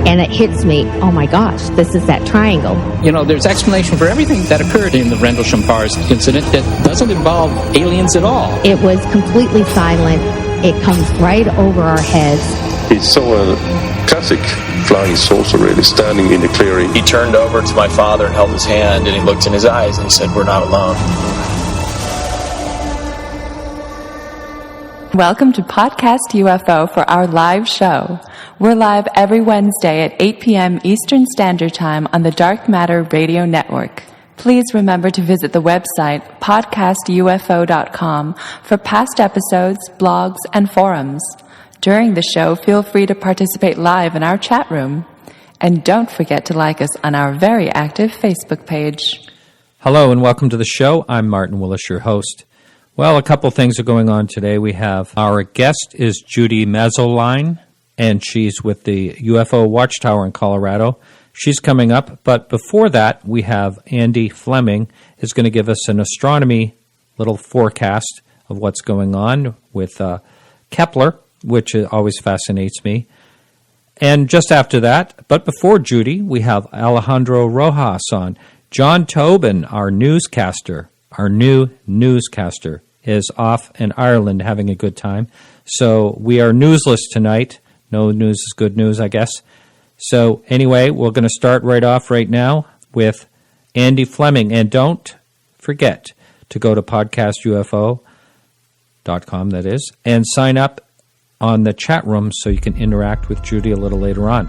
and it hits me, oh my gosh, this is that triangle. You know, there's explanation for everything that occurred in the Rendlesham-Bars incident that doesn't involve aliens at all. It was completely silent. It comes right over our heads. He saw a classic flying saucer really standing in the clearing. He turned over to my father and held his hand, and he looked in his eyes and he said, "We're not alone." Welcome to Podcast UFO for our live show. We're live every Wednesday at 8 p.m. Eastern Standard Time on the Dark Matter Radio Network. Please remember to visit the website podcastufo.com for past episodes, blogs, and forums. During the show, feel free to participate live in our chat room. And don't forget to like us on our very active Facebook page. Hello and welcome to the show. I'm Martin Willis, your host. Well, a couple things are going on today. We have our guest is Judy Messoline, and she's with the UFO Watchtower in Colorado. She's coming up, but before that, we have Andy Fleming is going to give us an astronomy little forecast of what's going on with Kepler, which always fascinates me. And just after that, but before Judy, we have Alejandro Rojas on. John Tobin, our newscaster, our new newscaster, is off in Ireland having a good time. So we are newsless tonight. No news is good news, I guess. So anyway, we're going to start right off right now with Andy Fleming. And don't forget to go to podcastufo.com, that is, and sign up on the chat room so you can interact with Judy a little later on.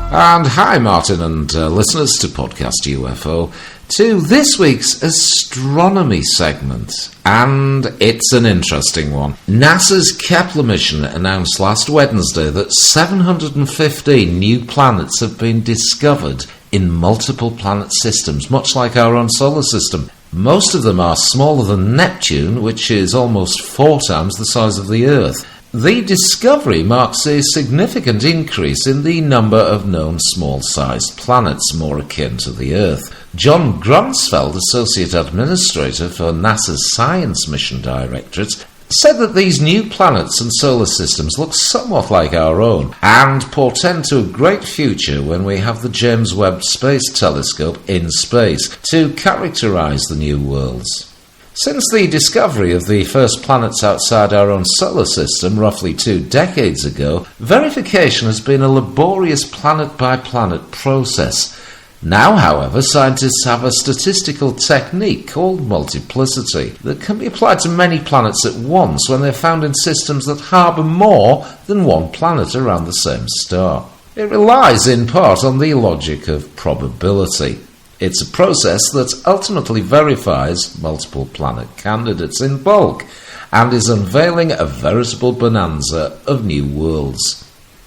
And hi, Martin and listeners to Podcast UFO, to this week's astronomy segment. And it's an interesting one. NASA's Kepler mission announced last Wednesday that 715 new planets have been discovered in multiple planet systems, much like our own solar system. Most of them are smaller than Neptune, which is almost 4 times the size of the Earth. The discovery marks a significant increase in the number of known small-sized planets more akin to the Earth. John Grunsfeld, Associate Administrator for NASA's Science Mission Directorate, said that these new planets and solar systems look somewhat like our own and portend to a great future when we have the James Webb Space Telescope in space to characterize the new worlds. Since the discovery of the first planets outside our own solar system roughly 2 decades ago, verification has been a laborious planet-by-planet process. Now, however, scientists have a statistical technique called multiplicity that can be applied to many planets at once when they're found in systems that harbour more than one planet around the same star. It relies in part on the logic of probability. It's a process that ultimately verifies multiple planet candidates in bulk and is unveiling a veritable bonanza of new worlds.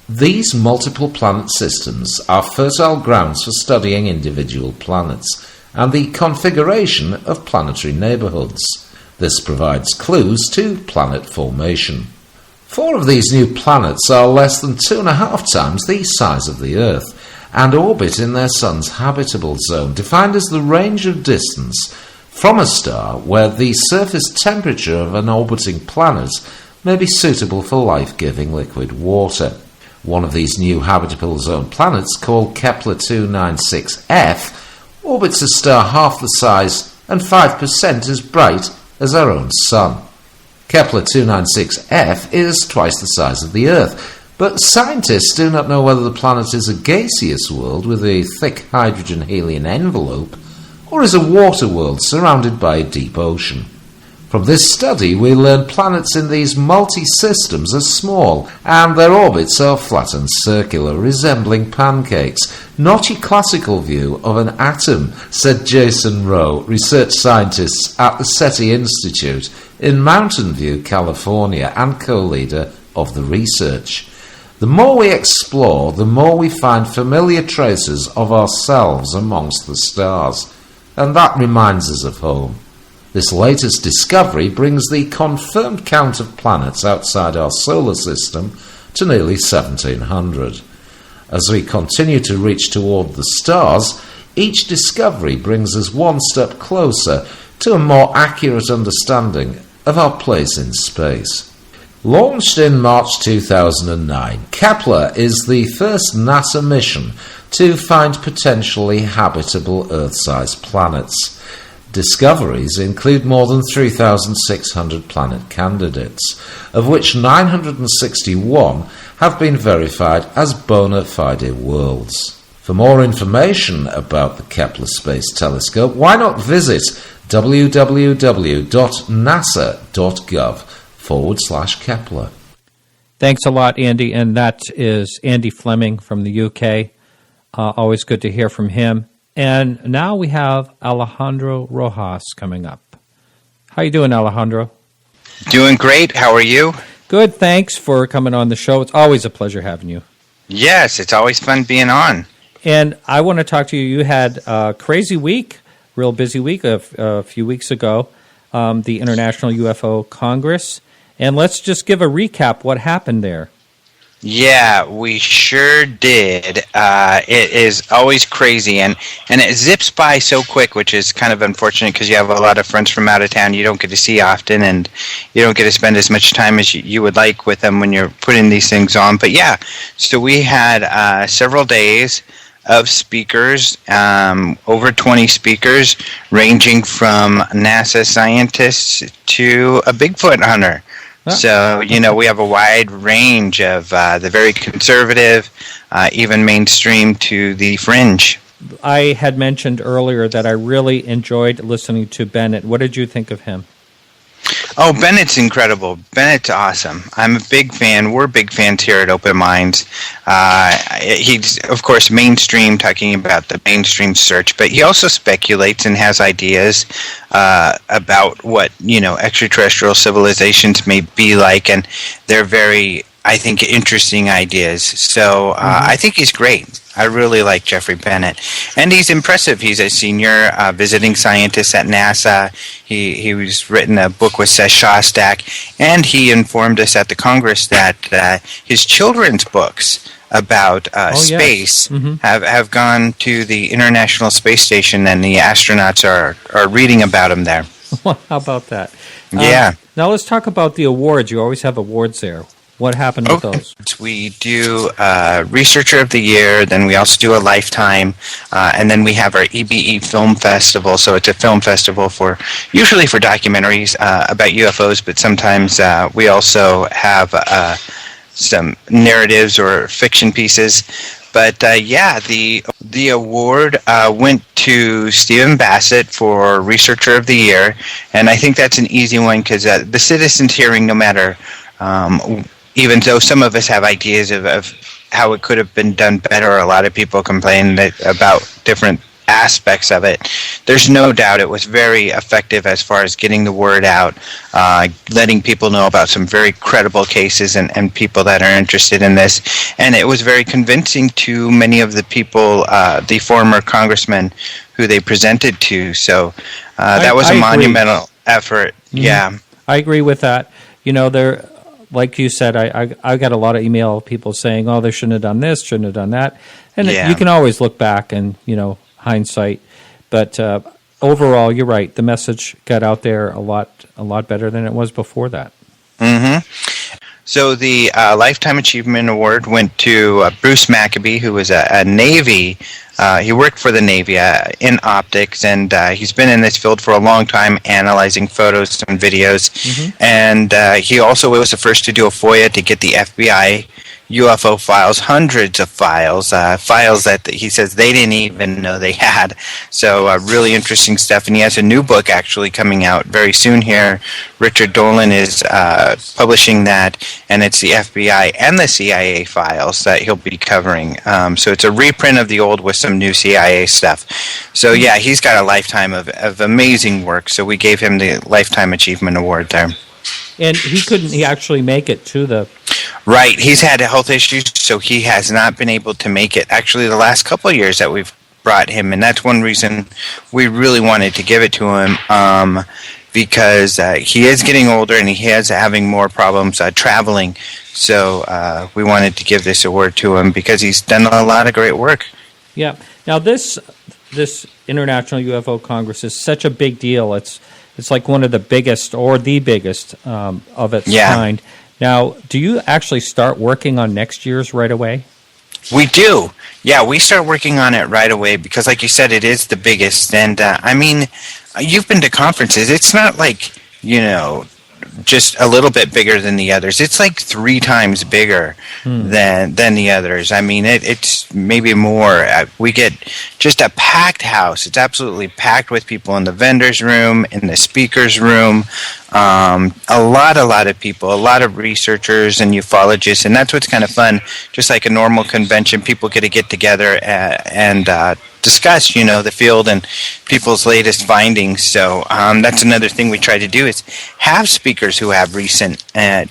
These multiple planet systems are fertile grounds for studying individual planets and the configuration of planetary neighbourhoods. This provides clues to planet formation. 4 of these new planets are less than 2.5 times the size of the Earth, and orbit in their sun's habitable zone, defined as the range of distance from a star where the surface temperature of an orbiting planet may be suitable for life-giving liquid water. One of these new habitable zone planets, called Kepler 296f, orbits a star half the size and 5% as bright as our own Sun. Kepler 296f is twice the size of the Earth, but scientists do not know whether the planet is a gaseous world with a thick hydrogen-helium envelope or is a water world surrounded by a deep ocean. From this study, we learn planets in these multi-systems are small and their orbits are flat and circular, resembling pancakes. Not your classical view of an atom, said Jason Rowe, research scientist at the SETI Institute in Mountain View, California, and co-leader of the research. The more we explore, the more we find familiar traces of ourselves amongst the stars, and that reminds us of home. This latest discovery brings the confirmed count of planets outside our solar system to nearly 1,700. As we continue to reach toward the stars, each discovery brings us one step closer to a more accurate understanding of our place in space. Launched in March 2009, Kepler is the first NASA mission to find potentially habitable Earth-sized planets. Discoveries include more than 3,600 planet candidates, of which 961 have been verified as bona fide worlds. For more information about the Kepler Space Telescope, why not visit www.nasa.gov/Kepler. Thanks a lot, Andy. And that is Andy Fleming from the UK. Always good to hear from him. And now we have Alejandro Rojas coming up. How you doing, Alejandro? Doing great. How are you? Good. Thanks for coming on the show. It's always a pleasure having you. Yes, it's always fun being on. And I want to talk to you. You had a crazy week, real busy week a few weeks ago, the International UFO Congress. And let's just give a recap what happened there. Yeah, we sure did. It is always crazy, and it zips by so quick, which is kind of unfortunate because you have a lot of friends from out of town you don't get to see often, and you don't get to spend as much time as you would like with them when you're putting these things on. But yeah, so we had several days of speakers, over 20 speakers, ranging from NASA scientists to a Bigfoot hunter. So, we have a wide range of the very conservative, even mainstream to the fringe. I had mentioned earlier that I really enjoyed listening to Bennett. What did you think of him? Oh, Bennett's incredible. Bennett's awesome. I'm a big fan. We're big fans here at Open Minds. He's, of course, mainstream, talking about the mainstream search, but he also speculates and has ideas about what, extraterrestrial civilizations may be like, and they're very, I think, interesting ideas. So I think he's great. I really like Jeffrey Bennett. And he's impressive. He's a senior visiting scientist at NASA. He was written a book with Seth Shostak, and he informed us at the Congress that his children's books about space have gone to the International Space Station, and the astronauts are reading about him there. Well, how about that? Yeah. Now let's talk about the awards. You always have awards there. What happened with those? We do Researcher of the Year, then we also do a Lifetime, and then we have our EBE Film Festival. So it's a film festival usually for documentaries about UFOs, but sometimes we also have some narratives or fiction pieces. But the award went to Stephen Bassett for Researcher of the Year, and I think that's an easy one because the citizens' hearing, no matter even though some of us have ideas of how it could have been done better, a lot of people complain about different aspects of it. There's no doubt it was very effective as far as getting the word out, letting people know about some very credible cases and people that are interested in this. And it was very convincing to many of the people, the former congressmen who they presented to. So that was a monumental effort. Mm-hmm. Yeah. I agree with that. Like you said, I got a lot of email people saying, "Oh, they shouldn't have done this, shouldn't have done that," and you can always look back and hindsight. But overall, you're right. The message got out there a lot better than it was before that. Mm-hmm. So the Lifetime Achievement Award went to Bruce Maccabee, who was a Navy. He worked for the Navy in optics, and he's been in this field for a long time, analyzing photos and videos. Mm-hmm. And he also was the first to do a FOIA to get the FBI UFO files, hundreds of files that he says they didn't even know they had. So really interesting stuff. And he has a new book actually coming out very soon here. Richard Dolan is publishing that, and it's the FBI and the CIA files that he'll be covering. So it's a reprint of the old with some new CIA stuff. So yeah, he's got a lifetime of amazing work. So we gave him the Lifetime Achievement Award there. And he actually make it to the... Right, he's had health issues, so he has not been able to make it. Actually, the last couple of years that we've brought him, and that's one reason we really wanted to give it to him, because he is getting older and he is having more problems traveling. So we wanted to give this award to him because he's done a lot of great work. Yeah. Now this this International UFO Congress is such a big deal. It's like one of the biggest or the biggest of its kind. Now, do you actually start working on next year's right away? We do. Yeah, we start working on it right away because, like you said, it is the biggest. And, I mean, you've been to conferences. It's not like, just a little bit bigger than the others. It's like 3 times bigger than the others. I mean, it's maybe more. We get just a packed house. It's absolutely packed with people in the vendors room, in the speakers room. A lot of people, a lot of researchers and ufologists, and that's what's kind of fun. Just like a normal convention, people get together and discuss, the field and people's latest findings. So that's another thing we try to do is have speakers who have recent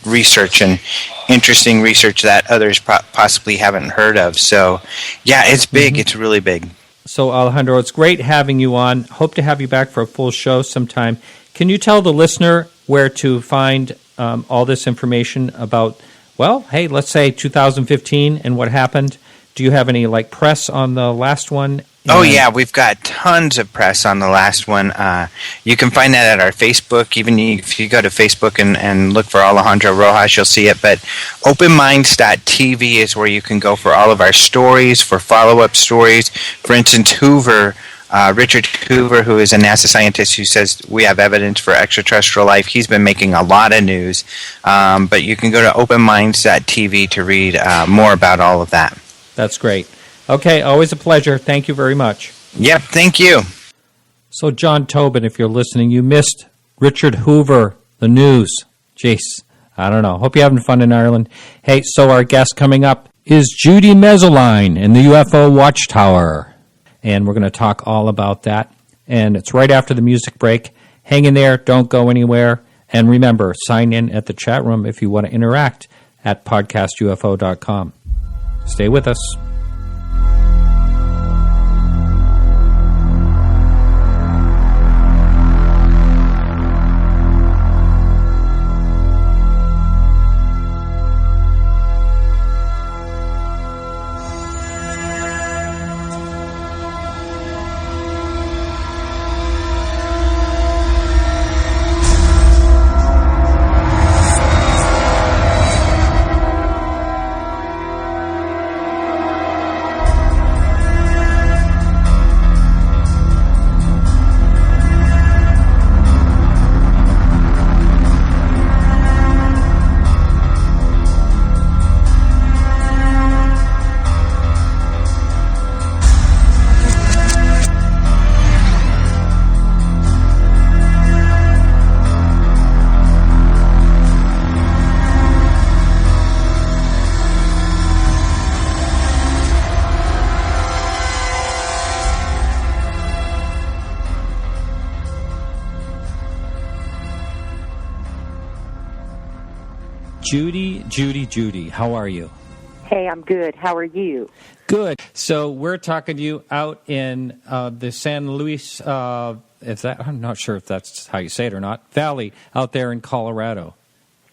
research and interesting research that others possibly haven't heard of. So, yeah, it's big. It's really big. So, Alejandro, it's great having you on. Hope to have you back for a full show sometime. Can you tell the listener where to find all this information about, well, hey, let's say 2015 and what happened? Do you have any press on the last one? Oh, yeah, we've got tons of press on the last one. You can find that at our Facebook. Even if you go to Facebook and look for Alejandro Rojas, you'll see it. But openminds.tv is where you can go for all of our stories, for follow-up stories. For instance, Richard Hoover, who is a NASA scientist who says we have evidence for extraterrestrial life, he's been making a lot of news. But you can go to openminds.tv to read more about all of that. That's great. Okay, always a pleasure. Thank you very much. Yep, thank you. So, John Tobin, if you're listening, you missed Richard Hoover, the news. Jeez, I don't know. Hope you're having fun in Ireland. Hey, so our guest coming up is Judy Messoline in the UFO Watchtower. And we're going to talk all about that. And it's right after the music break. Hang in there. Don't go anywhere. And remember, sign in at the chat room if you want to interact at podcastufo.com. Stay with us. Judy, how are you? Hey, I'm good. How are you? Good. So we're talking to you out in the San Luis, I'm not sure if that's how you say it or not, Valley out there in Colorado.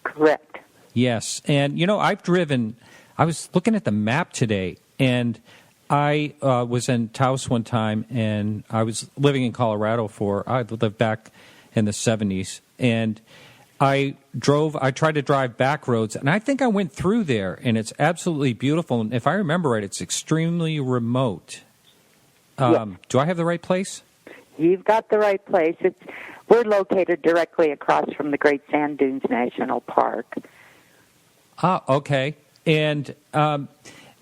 Correct. Yes. And, I was looking at the map today, and I was in Taos one time, and I was living in Colorado I lived back in the 70s, and I tried to drive back roads, and I think I went through there, and it's absolutely beautiful. And if I remember right, it's extremely remote. Yes. Do I have the right place? You've got the right place. We're located directly across from the Great Sand Dunes National Park. Ah, okay. And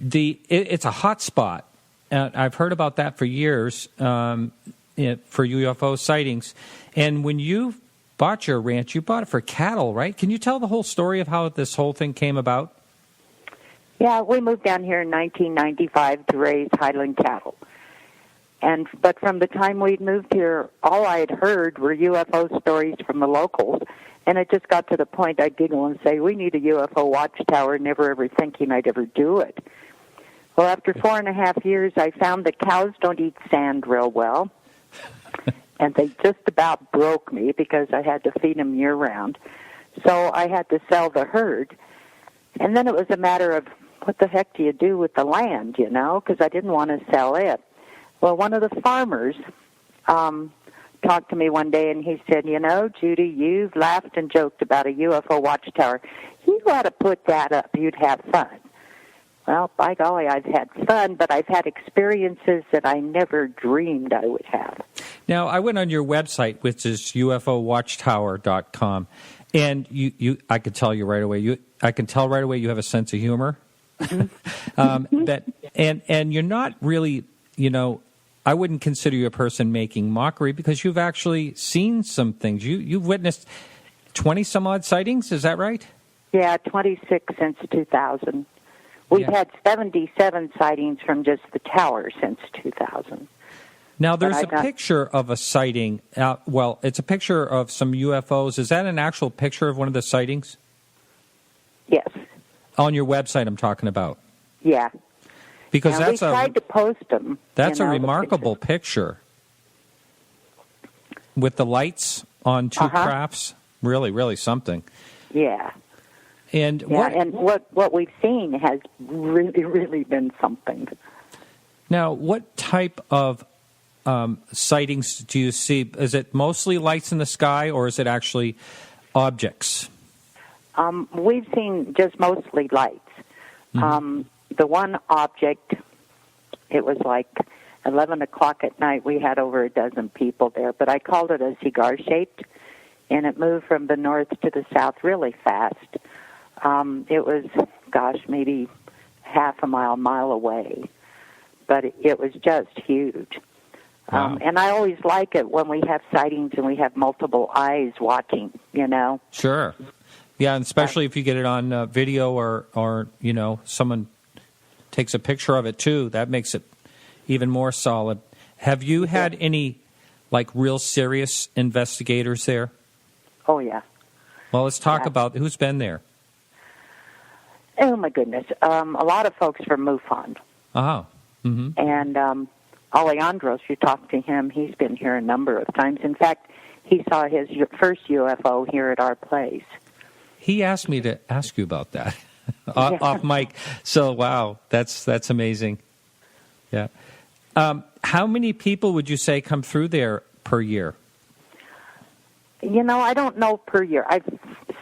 it's a hot spot. I've heard about that for years for UFO sightings. And when you bought your ranch, you bought it for cattle, right? Can you tell the whole story of how this whole thing came about? Yeah, we moved down here in 1995 to raise highland cattle. But from the time we'd moved here, all I had heard were UFO stories from the locals. And it just got to the point I'd giggle and say, we need a UFO watchtower, never ever thinking I'd ever do it. Well, after 4.5 years, I found that cows don't eat sand real well. And they just about broke me because I had to feed them year-round. So I had to sell the herd. And then it was a matter of what the heck do you do with the land, because I didn't want to sell it. Well, one of the farmers talked to me one day, and he said, you know, Judy, you've laughed and joked about a UFO watchtower. You ought to put that up. You'd have fun. Well, by golly, I've had fun, but I've had experiences that I never dreamed I would have. Now, I went on your website, which is UFOWatchtower.com, and I could tell you right away. I can tell right away you have a sense of humor. And you're not really, you know, I wouldn't consider you a person making mockery because you've actually seen some things. You've witnessed 20-some-odd sightings, is that right? Yeah, 26 since 2000. We've had 77 sightings from just the tower since 2000. Now, there's a picture of a sighting. Well, it's a picture of some UFOs. Is that an actual picture of one of the sightings? Yes. On your website, I'm talking about. Yeah. Because we tried to post them. That's a remarkable picture. With the lights on two crafts. Really, really something. Yeah. And what we've seen has really, really been something. Now, what type of sightings do you see? Is it mostly lights in the sky, or is it actually objects? We've seen just mostly lights. Mm-hmm. The one object, it was like 11 o'clock at night. We had over a dozen people there, but I called it a cigar-shaped, and it moved from the north to the south really fast. It was, maybe half a mile away, but it was just huge. Wow. And I always like it when we have sightings and we have multiple eyes watching, you know. Sure. Yeah, and especially if you get it on video or, you know, someone takes a picture of it too, that makes it even more solid. Have you had any, like, real serious investigators there? Oh, yeah. Well, let's talk about who's been there. Oh, my goodness. A lot of folks from MUFON. Oh. Mm-hmm. And Alejandro, you talked to him, he's been here a number of times. In fact, he saw his first UFO here at our place. He asked me to ask you about that off mic. So, wow, that's amazing. Yeah. How many people would you say come through there per year? You know, I don't know per year. I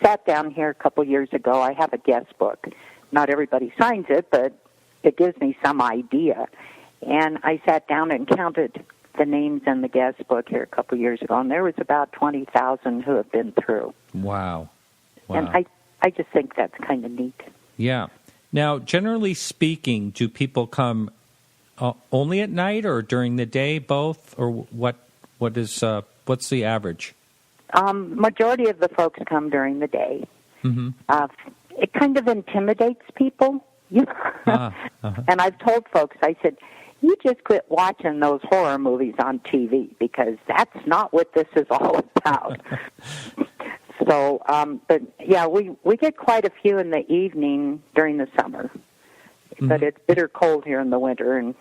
sat down here a couple years ago. I have a guest book. Not everybody signs it, but it gives me some idea. And I sat down and counted the names in the guest book here a couple years ago, and there was about 20,000 who have been through. Wow. And I just think that's kind of neat. Yeah. Now, generally speaking, do people come only at night or during the day, both, or what's the average? Majority of the folks come during the day. Mm-hmm. It kind of intimidates people. And I've told folks, I said, you just quit watching those horror movies on TV because that's not what this is all about. So, but yeah, we get quite a few in the evening during the summer. Mm-hmm. But it's bitter cold here in the winter, and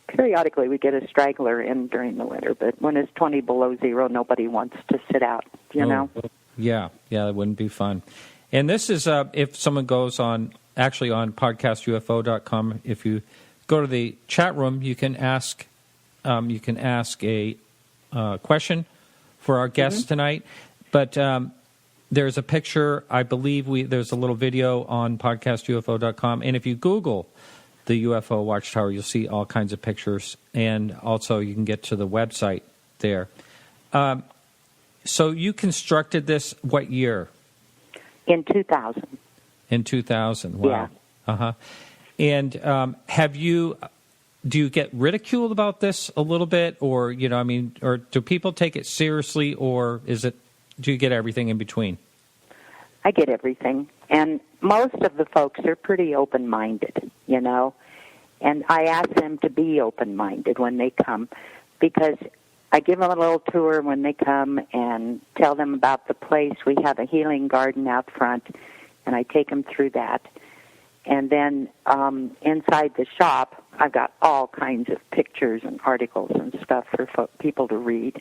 periodically we get a straggler in during the winter. But when it's 20 below zero, nobody wants to sit out, you know? Yeah, that wouldn't be fun. And this is, if someone goes on podcastufo.com, if you go to the chat room, you can ask a question for our guests tonight. But there's a picture, I believe there's a little video on podcastufo.com. And if you Google the UFO Watchtower, you'll see all kinds of pictures. And also you can get to the website there. So you constructed this what year? In 2000. In 2000, wow. Yeah. Uh-huh. And do you get ridiculed about this a little bit, or, you know, I mean, or do people take it seriously, or do you get everything in between? I get everything. And most of the folks are pretty open-minded, you know. And I ask them to be open-minded when they come, because I give them a little tour when they come and tell them about the place. We have a healing garden out front, and I take them through that. And then inside the shop, I've got all kinds of pictures and articles and stuff for people to read.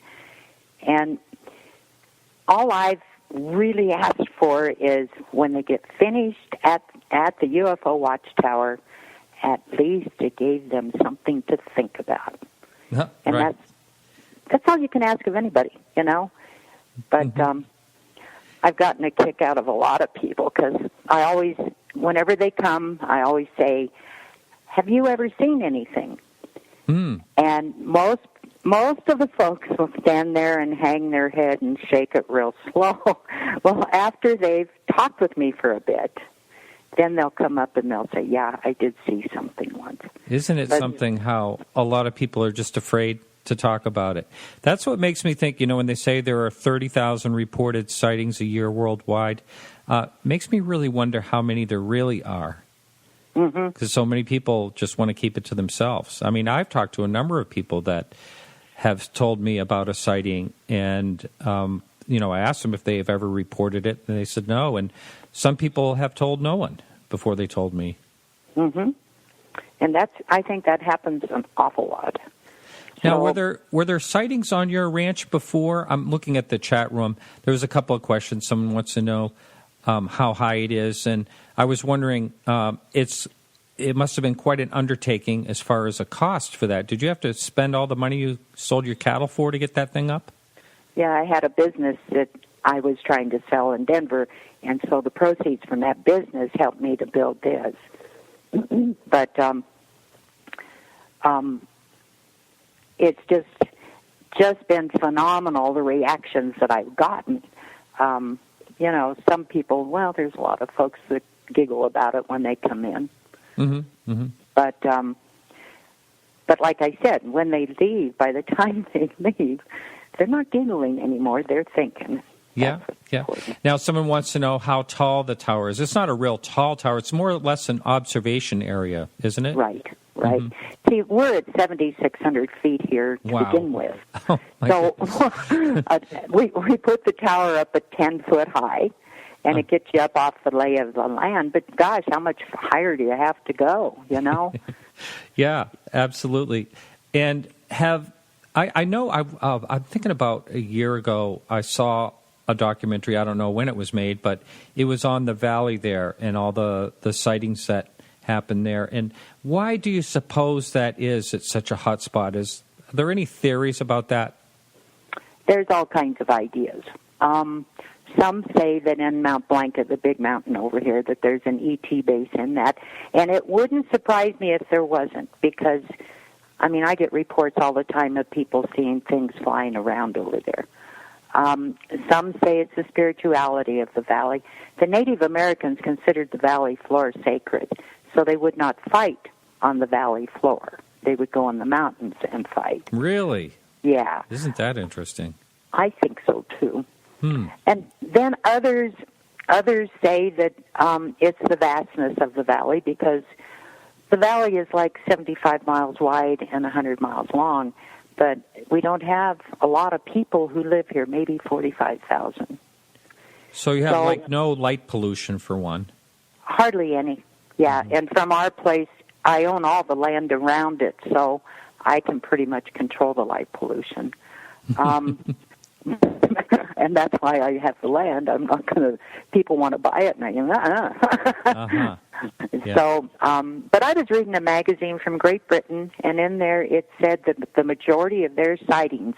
And all I've really asked for is when they get finished at the UFO Watchtower, at least it gave them something to think about. And right. that's all you can ask of anybody, you know. But I've gotten a kick out of a lot of people because I always, whenever they come, I always say, "Have you ever seen anything?" And most of the folks will stand there and hang their head and shake it real slow. Well, after they've talked with me for a bit, then they'll come up and they'll say, "Yeah, I did see something once." Isn't it something how a lot of people are just afraid to talk about it? That's what makes me think, when they say there are 30,000 reported sightings a year worldwide, makes me really wonder how many there really are. Because so many people just want to keep it to themselves. I mean, I've talked to a number of people that have told me about a sighting, and I asked them if they have ever reported it, and they said no. And some people have told no one before they told me. And I think that happens an awful lot. Now, were there sightings on your ranch before? I'm looking at the chat room. There was a couple of questions. Someone wants to know how high it is, and I was wondering, it must have been quite an undertaking as far as a cost for that. Did you have to spend all the money you sold your cattle for to get that thing up? Yeah, I had a business that I was trying to sell in Denver, and so the proceeds from that business helped me to build this. But it's just been phenomenal, the reactions that I've gotten. Some people, there's a lot of folks that giggle about it when they come in. But like I said, when they leave, by the time they leave, they're not giggling anymore. They're thinking. Yeah. Now, someone wants to know how tall the tower is. It's not a real tall tower. It's more or less an observation area, isn't it? Right. See, we're at 7,600 feet here to begin with. Oh, so we put the tower up at 10 foot high, and it gets you up off the lay of the land. But, gosh, how much higher do you have to go, Yeah, absolutely. And I know I'm thinking about a year ago I saw a documentary. I don't know when it was made, but it was on the valley there and all the sightings that happened there. And why do you suppose that is? It's such a hot spot. Are there any theories about that? There's all kinds of ideas. Some say that in Mount Blanket, the big mountain over here, that there's an ET base in that. And it wouldn't surprise me if there wasn't, because, I get reports all the time of people seeing things flying around over there. Some say it's the spirituality of the valley. The Native Americans considered the valley floor sacred, so they would not fight on the valley floor. They would go on the mountains and fight. Really? Yeah. Isn't that interesting? I think so, too. And then others say that it's the vastness of the valley, because the valley is like 75 miles wide and 100 miles long, but we don't have a lot of people who live here, maybe 45,000. So you have no light pollution for one? Hardly any, yeah. And from our place, I own all the land around it, so I can pretty much control the light pollution. And that's why I have the land. I'm not going to, people want to buy it, and So, but I was reading a magazine from Great Britain, and in there it said that the majority of their sightings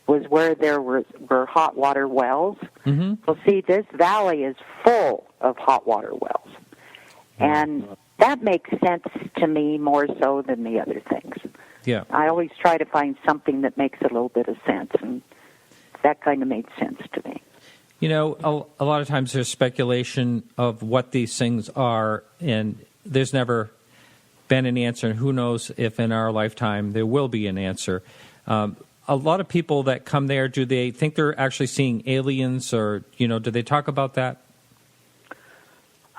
was where there were hot water wells. Well, see, this valley is full of hot water wells. And that makes sense to me more so than the other things. Yeah. I always try to find something that makes a little bit of sense, and that kind of made sense to me. A lot of times there's speculation of what these things are, and there's never been an answer. And who knows if in our lifetime there will be an answer. A lot of people that come there, do they think they're actually seeing aliens, or, do they talk about that?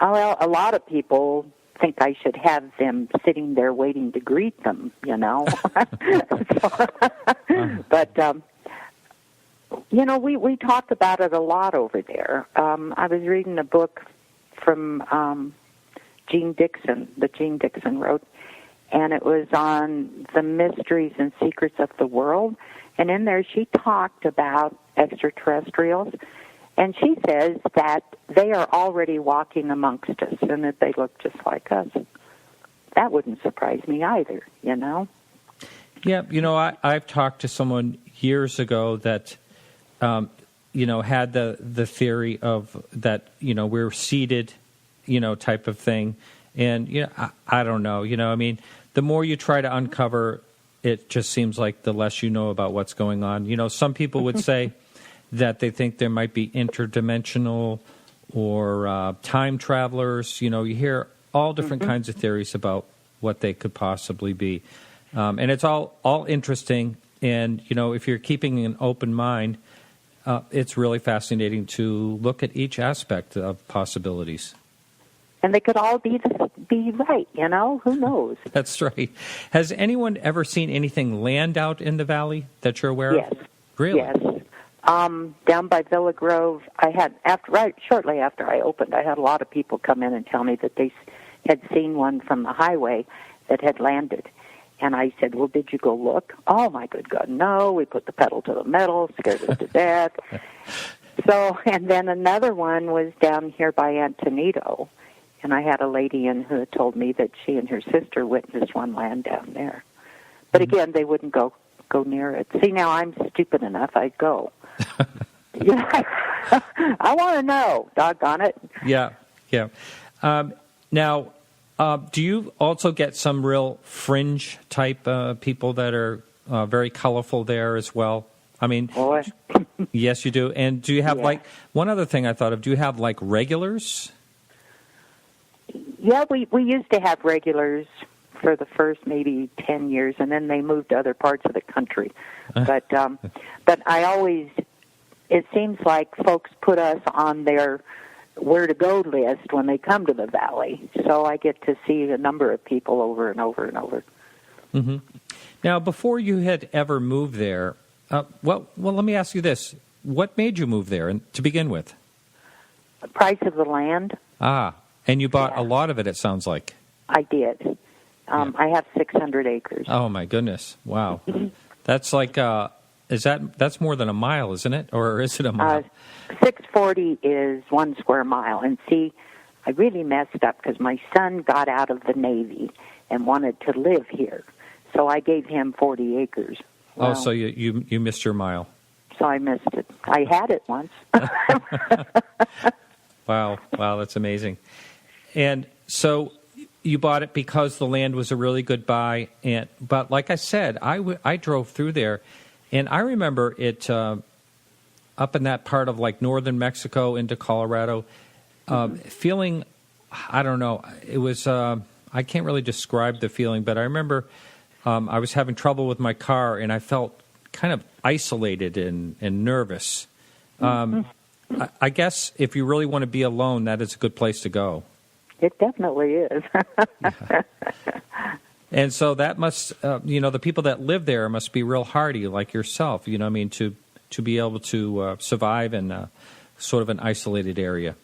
Well, a lot of people think I should have them sitting there waiting to greet them, But, we talk about it a lot over there. I was reading a book from Gene Dixon wrote, and it was on the mysteries and secrets of the world. And in there she talked about extraterrestrials, and she says that they are already walking amongst us and that they look just like us. That wouldn't surprise me either, Yeah, I've talked to someone years ago that, had the theory of that, we're seated, type of thing. And, I don't know, the more you try to uncover, it just seems like the less you know about what's going on. Some people would say that they think there might be interdimensional or time travelers. You hear all different kinds of theories about what they could possibly be. And it's all interesting. And, if you're keeping an open mind, it's really fascinating to look at each aspect of possibilities. And they could all be right, Who knows? That's right. Has anyone ever seen anything land out in the valley that you're aware Yes. of? Really? Yes. Down by Villa Grove, shortly after I opened, I had a lot of people come in and tell me that they had seen one from the highway that had landed. And I said, well, did you go look? Oh, my good God, no. We put the pedal to the metal, scared us to death. So, and then another one was down here by Antonito. And I had a lady in who had told me that she and her sister witnessed one land down there. But again, they wouldn't go near it. See, now I'm stupid enough, I'd go. I want to know, doggone it. Yeah. Now, do you also get some real fringe type people that are very colorful there as well? I mean, Boy. Yes, you do. And do you have one other thing I thought of? Do you have regulars? Yeah, we used to have regulars for the first maybe 10 years, and then they moved to other parts of the country. But I always, it seems like folks put us on their where-to-go list when they come to the valley. So I get to see a number of people over and over and over. Mm-hmm. Now, before you had ever moved there, well, let me ask you this. What made you move there to begin with? The price of the land. And you bought a lot of it sounds like. I did. I have 600 acres. Oh, my goodness. Wow. That's that's more than a mile, isn't it? Or is it a mile? 640 is 1 square mile. And see, I really messed up because my son got out of the Navy and wanted to live here. So I gave him 40 acres. Well, so you missed your mile. So I missed it. I had it once. Wow, that's amazing. And so you bought it because the land was a really good buy. But like I said, I drove through there, and I remember it up in that part of northern Mexico into Colorado, feeling, I don't know, it was, I can't really describe the feeling, but I remember I was having trouble with my car, and I felt kind of isolated and nervous. I guess if you really want to be alone, that is a good place to go. It definitely is. And so that must, the people that live there must be real hardy, like yourself, to be able to survive in sort of an isolated area.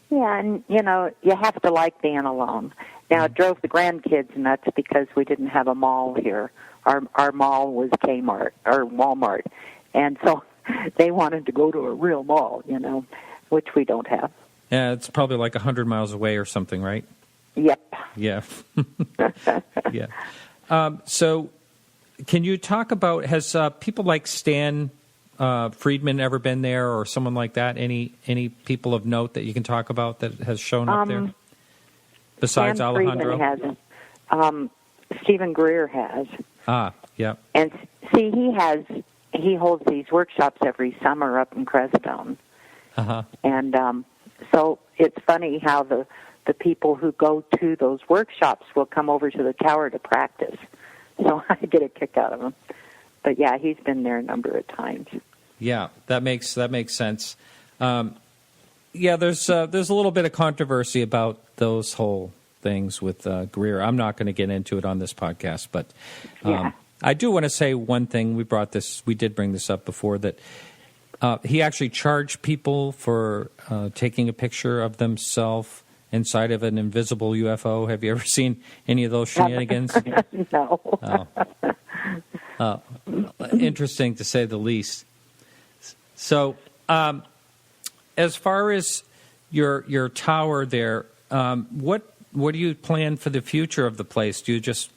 Yeah, and, you have to like being alone. Now, it drove the grandkids nuts because we didn't have a mall here. Our mall was Kmart or Walmart. And so they wanted to go to a real mall, which we don't have. Yeah, it's probably 100 miles away or something, right? Yep. Yeah. Yeah. So can you talk about, has people like Stan Friedman ever been there or someone like that? Any people of note that you can talk about that has shown up there? Besides Stan Alejandro? Friedman hasn't. Stephen Greer has. Yeah. And see, he holds these workshops every summer up in Crestone. And so it's funny how the people who go to those workshops will come over to the tower to practice. So I get a kick out of him. But yeah, he's been there a number of times. Yeah, that makes sense. Yeah, there's a little bit of controversy about those whole things with Greer. I'm not going to get into it on this podcast, but I do want to say one thing. We did bring this up before, that he actually charged people for taking a picture of themselves inside of an invisible UFO. Have you ever seen any of those shenanigans? No. Interesting to say the least. So, as far as your tower there, what do you plan for the future of the place? Do you just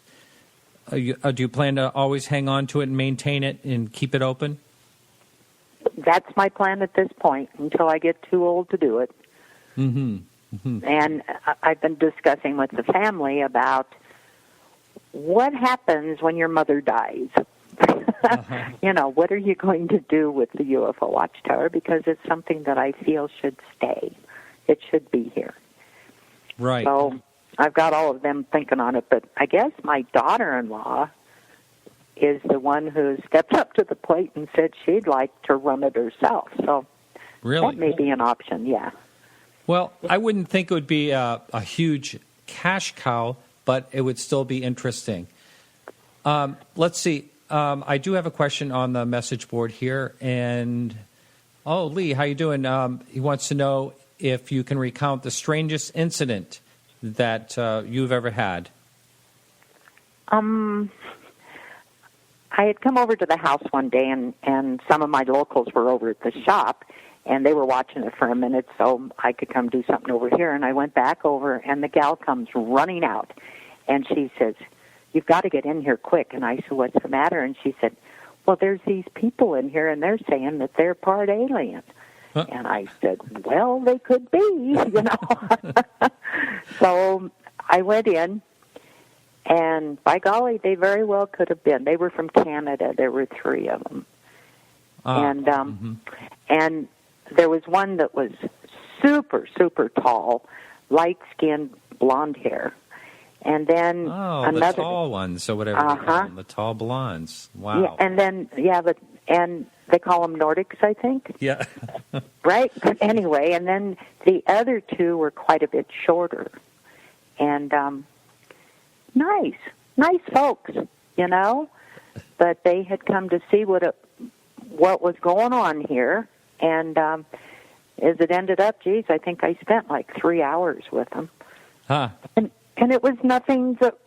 do you plan to always hang on to it and maintain it and keep it open? That's my plan at this point until I get too old to do it. Mm-hmm. Mm-hmm. And I've been discussing with the family about what happens when your mother dies. What are you going to do with the UFO Watchtower? Because it's something that I feel should stay. It should be here. Right. So I've got all of them thinking on it, but I guess my daughter-in-law is the one who stepped up to the plate and said she'd like to run it herself. So really? That may be an option, yeah. Well, I wouldn't think it would be a huge cash cow, but it would still be interesting. Let's see. I do have a question on the message board here, and Lee, how you doing? He wants to know if you can recount the strangest incident that you've ever had. I had come over to the house one day, and some of my locals were over at the shop, and they were watching it for a minute so I could come do something over here. And I went back over, and the gal comes running out, and she says, "You've got to get in here quick." And I said, "What's the matter?" And she said, "Well, there's these people in here, and they're saying that they're part alien." Huh? And I said, "Well, they could be, So I went in, and by golly, they very well could have been. They were from Canada. There were 3 of them. And there was one that was super, super tall, light-skinned, blonde hair. And then another... the tall ones, so whatever they call them, the tall blondes. Wow. Yeah, and then, and they call them Nordics, I think. Yeah. Right? But anyway, and then the other 2 were quite a bit shorter. And nice folks, But they had come to see what was going on here. And as it ended up, geez, I think I spent like 3 hours with them. Huh. And it was nothing that,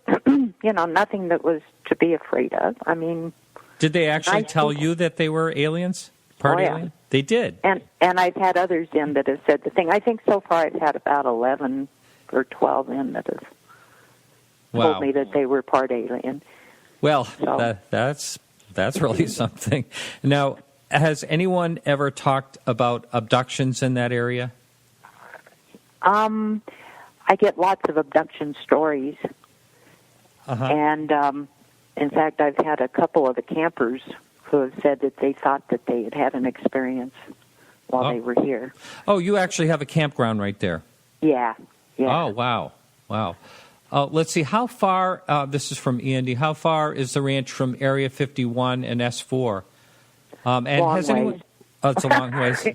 nothing that was to be afraid of. I mean... Did they actually tell you that they were aliens? Part alien? They did. And I've had others in that have said the thing. I think so far I've had about 11 or 12 in that have told me that they were part alien. Well, so. That's really something. Now, has anyone ever talked about abductions in that area? I get lots of abduction stories. And, in fact, I've had a couple of the campers who have said that they thought that they had an experience while they were here. Oh, you actually have a campground right there? Yeah. Oh, wow. Let's see, how far, this is from Andy, how far is the ranch from Area 51 and S4? And has anyone... Oh, it's a long ways.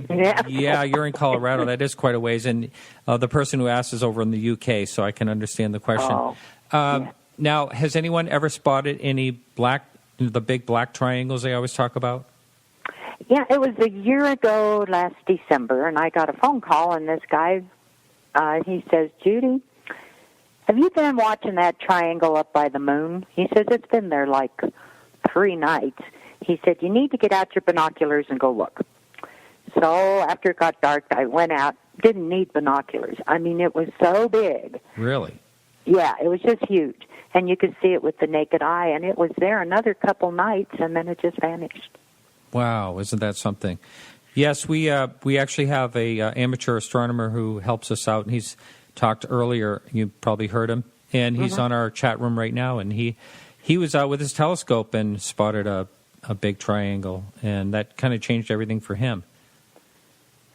Yeah, you're in Colorado. That is quite a ways. And the person who asked is over in the UK, so I can understand the question. Now, has anyone ever spotted any the big black triangles they always talk about? Yeah, it was a year ago last December, and I got a phone call, and this guy, he says, "Judy, have you been watching that triangle up by the moon?" He says, "It's been there like 3 nights." He said, "You need to get out your binoculars and go look." So after it got dark, I went out. Didn't need binoculars. I mean, it was so big. Really? Yeah, it was just huge. And you could see it with the naked eye. And it was there another couple nights, and then it just vanished. Wow, isn't that something? Yes, we actually have a amateur astronomer who helps us out, and he's talked earlier. You probably heard him. And he's on our chat room right now, and he was out with his telescope and spotted a big triangle, and that kind of changed everything for him.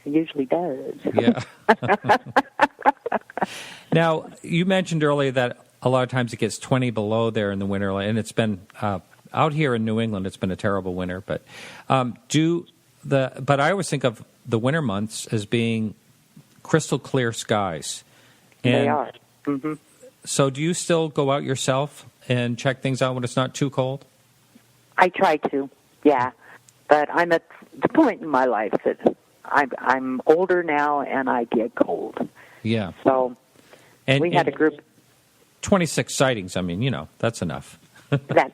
It usually does. Yeah. Now, you mentioned earlier that a lot of times it gets 20 below there in the winter, and it's been out here in New England. It's been a terrible winter, but but I always think of the winter months as being crystal clear skies. And they are. Mm-hmm. So, do you still go out yourself and check things out when it's not too cold? I try to, yeah, but I'm at the point in my life that I'm older now and I get cold. Yeah. So we had a group. 26 sightings. I mean, that's enough. That's,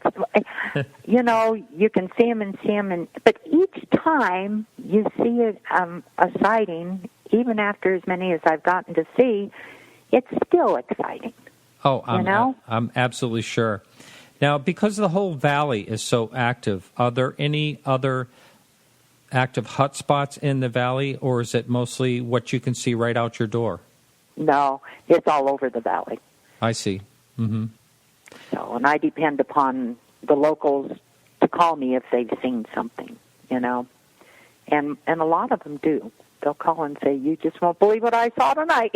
you can see them, but each time you see a sighting, even after as many as I've gotten to see, it's still exciting. Oh, I'm absolutely sure. Now, because the whole valley is so active, are there any other active hotspots in the valley, or is it mostly what you can see right out your door? No, it's all over the valley. I see. Mm-hmm. So, and I depend upon the locals to call me if they've seen something, and a lot of them do. They'll call and say, "You just won't believe what I saw tonight,"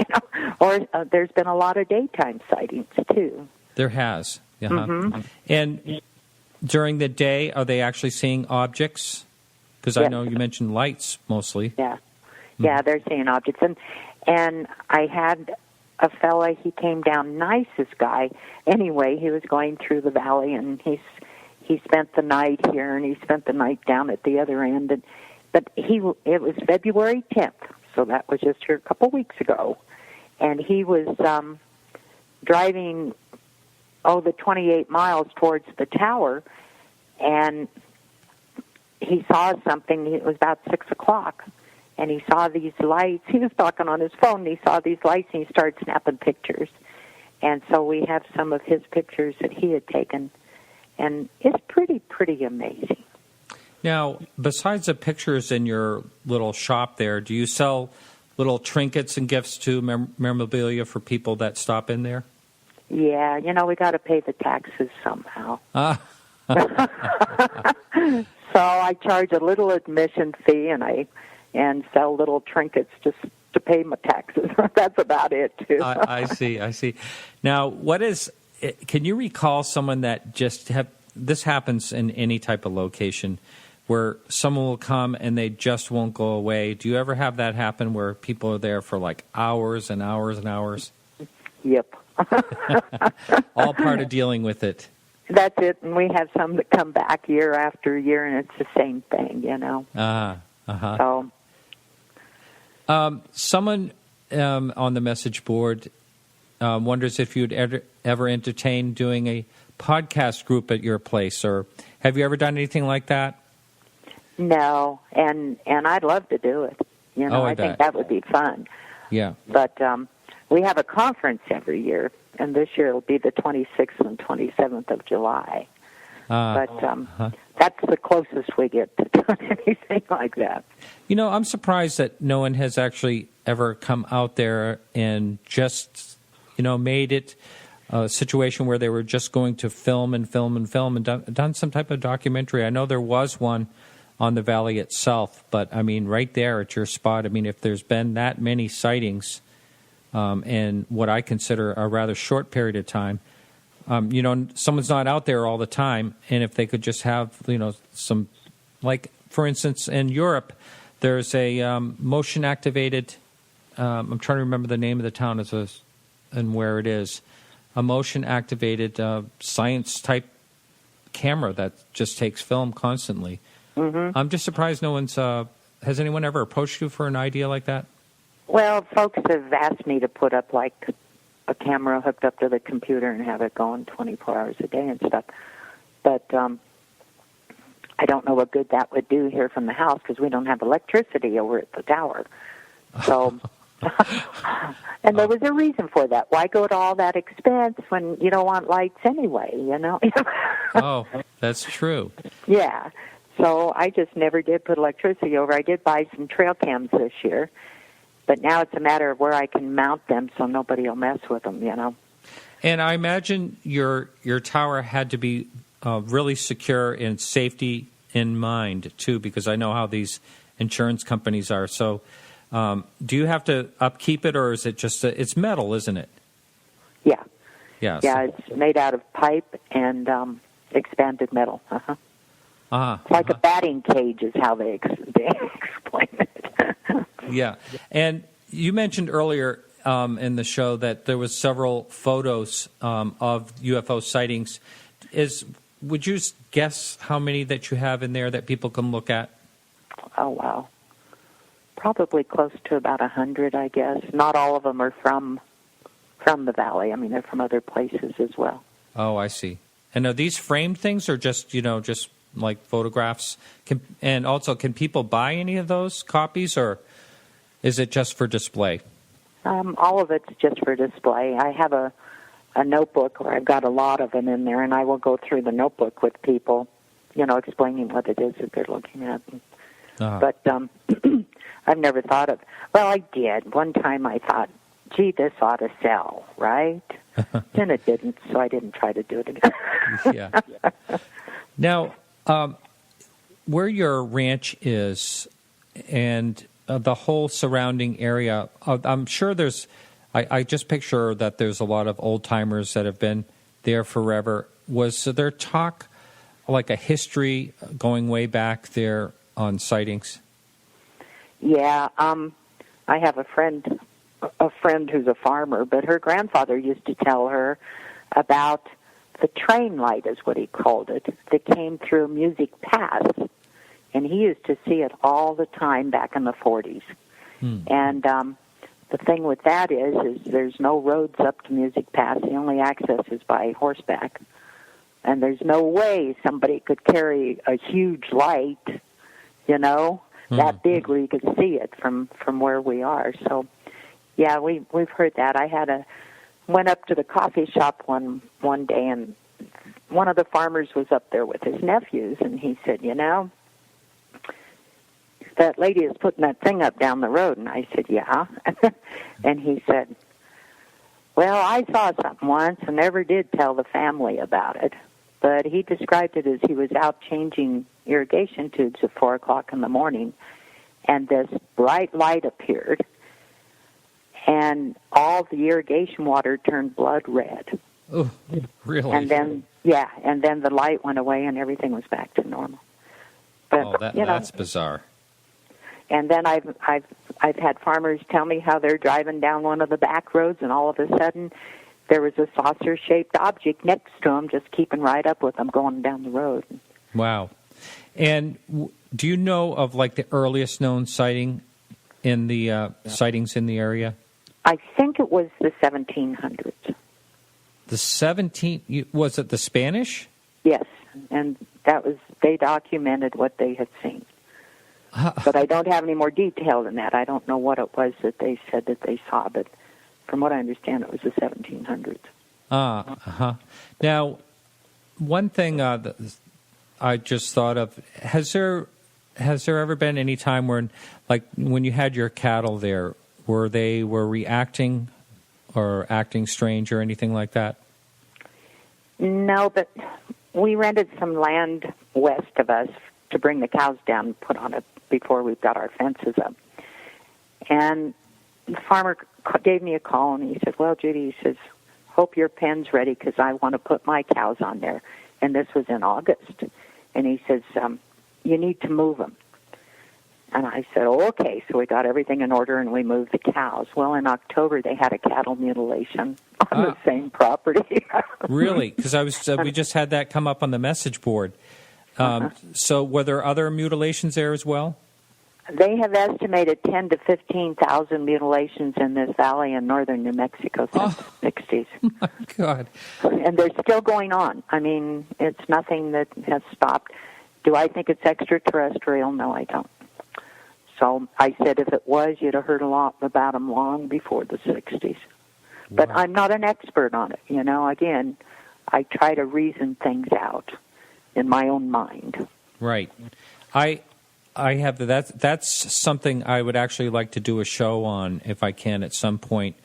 Or there's been a lot of daytime sightings too. There has, yeah. Mm-hmm. And during the day, are they actually seeing objects? Because I know you mentioned lights mostly. Yeah, yeah, they're seeing objects, and I had a fella. He came down, nicest guy. Anyway, he was going through the valley, and he spent the night here, and he spent the night down at the other end. But it was February 10th, so that was just here a couple weeks ago, and he was driving the 28 miles towards the tower, and he saw something. It was about 6 o'clock, and he saw these lights. He was talking on his phone, and he saw these lights, and he started snapping pictures. And so we have some of his pictures that he had taken, and it's pretty amazing. Now, besides the pictures in your little shop there, do you sell little trinkets and gifts to memorabilia for people that stop in there? Yeah, we got to pay the taxes somehow. So I charge a little admission fee, and sell little trinkets just to pay my taxes. That's about it, too. I see. Now, can you recall someone that this happens in any type of location, where someone will come and they just won't go away? Do you ever have that happen where people are there for like hours and hours and hours? Yep. All part of dealing with it. That's it, and we have some that come back year after year, and it's the same thing, So, someone on the message board wonders if you'd ever entertain doing a podcast group at your place, or have you ever done anything like that? No, and I'd love to do it. I think that would be fun. Yeah. But we have a conference every year, and this year it'll be the 26th and 27th of July. But that's the closest we get to doing anything like that. I'm surprised that no one has actually ever come out there and just, made it a situation where they were just going to film and done some type of documentary. I know there was one on the valley itself, but, right there at your spot, if there's been that many sightings in what I consider a rather short period of time, someone's not out there all the time, and if they could just have, some, like, for instance, in Europe, there's a motion-activated, I'm trying to remember the name of the town and where it is, a motion-activated science-type camera that just takes film constantly. Mm-hmm. I'm just surprised no one's, has anyone ever approached you for an idea like that? Well, folks have asked me to put up, like, a camera hooked up to the computer and have it going 24 hours a day and stuff. But I don't know what good that would do here from the house because we don't have electricity over at the tower. So, and there was a reason for that. Why go to all that expense when you don't want lights anyway, Oh, that's true. Yeah. So I just never did put electricity over. I did buy some trail cams this year. But now it's a matter of where I can mount them so nobody will mess with them, And I imagine your tower had to be really secure and safety in mind, too, because I know how these insurance companies are. So do you have to upkeep it, or is it just it's metal, isn't it? Yeah. Yeah, yeah, it's made out of pipe and expanded metal. It's like a batting cage is how they explain it. Yeah, and you mentioned earlier in the show that there was several photos of UFO sightings. Would you guess how many that you have in there that people can look at? Oh, wow. Probably close to about 100, I guess. Not all of them are from the valley. They're from other places as well. Oh, I see. And are these framed things or just like photographs? And also, can people buy any of those copies, or is it just for display? All of it's just for display. I have a a notebook, or I've got a lot of them in there, and I will go through the notebook with people, explaining what it is that they're looking at. But I've never thought of, well, I did. One time I thought, gee, this ought to sell, right? Then it didn't, so I didn't try to do it again. Yeah. Now, where your ranch is and the whole surrounding area, I'm sure I just picture that there's a lot of old-timers that have been there forever. Was there talk, like a history going way back there on sightings? Yeah, I have a friend who's a farmer, but her grandfather used to tell her about the train light, is what he called it, that came through Music Pass, and he used to see it all the time back in the 40s. And the thing with that is there's no roads up to Music Pass. The only access is by horseback, and there's no way somebody could carry a huge light, that big where you could see it from where we are. So, yeah, we've heard that. Went up to the coffee shop one day, and one of the farmers was up there with his nephews, and he said, that lady is putting that thing up down the road. And I said, yeah. And he said, well, I saw something once and never did tell the family about it. But he described it as he was out changing irrigation tubes at 4 o'clock in the morning, and this bright light appeared, and all the irrigation water turned blood red. Oh, really? And then the light went away and everything was back to normal. But, that's bizarre. And then I've had farmers tell me how they're driving down one of the back roads, and all of a sudden there was a saucer-shaped object next to them, just keeping right up with them going down the road. Wow. And do you know of like the earliest known sighting in the sightings in the area? I think it was the 1700s. Was it the Spanish? Yes, and they documented what they had seen. But I don't have any more detail than that. I don't know what it was that they said that they saw, but from what I understand, it was the 1700s. Now, one thing that I just thought of, has there ever been any time when you had your cattle there, where they were reacting or acting strange or anything like that? No, but we rented some land west of us to bring the cows down and put on it before we got our fences up. And the farmer gave me a call, and he said, well, Judy, he says, hope your pen's ready because I want to put my cows on there. And this was in August. And he says, you need to move them. And I said, oh, okay. So we got everything in order, and we moved the cows. Well, in October, they had a cattle mutilation on the same property. Really? Because we just had that come up on the message board. So were there other mutilations there as well? They have estimated 10 to 15,000 mutilations in this valley in northern New Mexico since the 60s. Oh, my God. And they're still going on. I mean, it's nothing that has stopped. Do I think it's extraterrestrial? No, I don't. So I said if it was, you'd have heard a lot about them long before the 60s. Wow. But I'm not an expert on it. Again, I try to reason things out in my own mind. Right. I have that's something I would actually like to do a show on if I can at some point,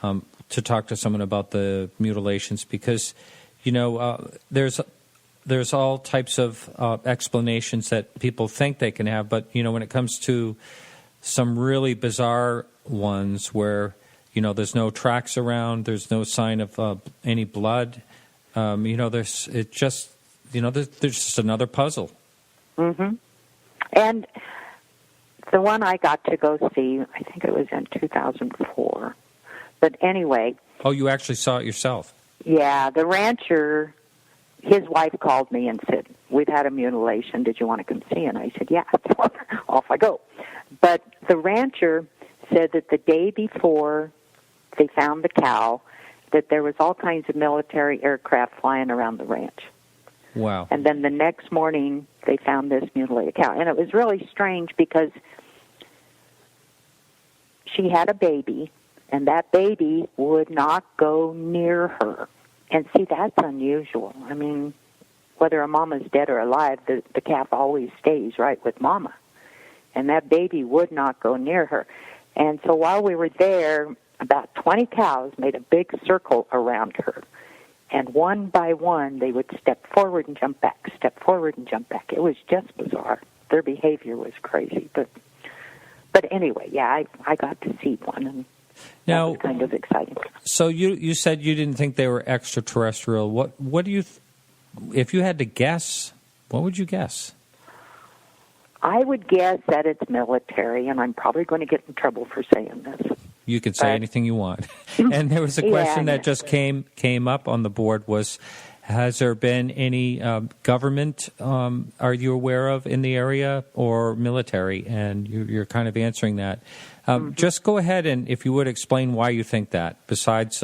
to talk to someone about the mutilations, because there's all types of explanations that people think they can have, but when it comes to some really bizarre ones where there's no tracks around, there's no sign of any blood, there's just another puzzle. Mm-hmm. And the one I got to go see, I think it was in 2004. But anyway. Oh, you actually saw it yourself? Yeah, the rancher, his wife called me and said, we've had a mutilation. Did you want to come see? And I said, yeah. Off I go. But the rancher said that the day before they found the cow, that there was all kinds of military aircraft flying around the ranch. Wow. And then the next morning, they found this mutilated cow. And it was really strange because she had a baby, and that baby would not go near her. And see, that's unusual. I mean, whether a mama's dead or alive, the calf always stays right with mama. And that baby would not go near her. And so while we were there, about 20 cows made a big circle around her. And one by one, they would step forward and jump back, step forward and jump back. It was just bizarre. Their behavior was crazy. But anyway, yeah, I got to see one, and that was kind of exciting. So you said you didn't think they were extraterrestrial. What do you, if you had to guess, what would you guess? I would guess that it's military, and I'm probably going to get in trouble for saying this. You can say anything you want. And there was a question that just came up on the board was, has there been any government, are you aware of, in the area, or military? And you're kind of answering that. Just go ahead and, if you would, explain why you think that. Besides,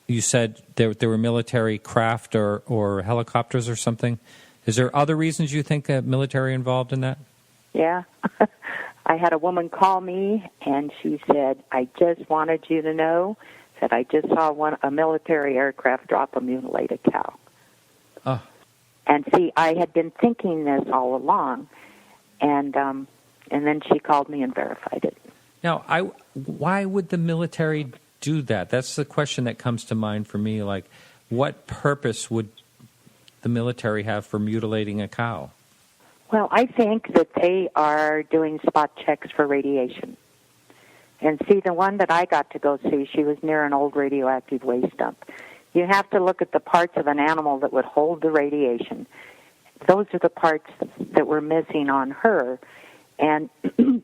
you said there were military craft or helicopters or something. Is there other reasons you think that military involved in that? Yeah. I had a woman call me, and she said, I just wanted you to know that I just saw a military aircraft drop a mutilated cow. Oh. And see, I had been thinking this all along, and then she called me and verified it. Now, why would the military do that? That's the question that comes to mind for me. Like, what purpose would the military have for mutilating a cow? Well, I think that they are doing spot checks for radiation. And see, the one that I got to go see, she was near an old radioactive waste dump. You have to look at the parts of an animal that would hold the radiation. Those are the parts that were missing on her. And it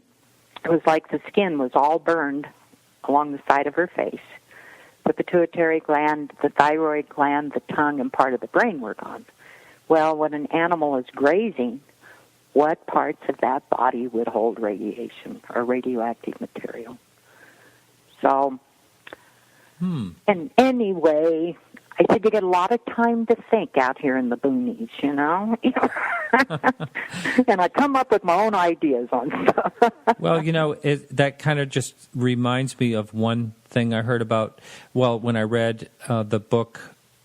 was like the skin was all burned along the side of her face. The pituitary gland, the thyroid gland, the tongue, and part of the brain were gone. Well, when an animal is grazing, what parts of that body would hold radiation or radioactive material? So, and anyway, I said you get a lot of time to think out here in the boonies, you know? And I come up with my own ideas on stuff. Well, that kind of just reminds me of one thing I heard about, when I read the book,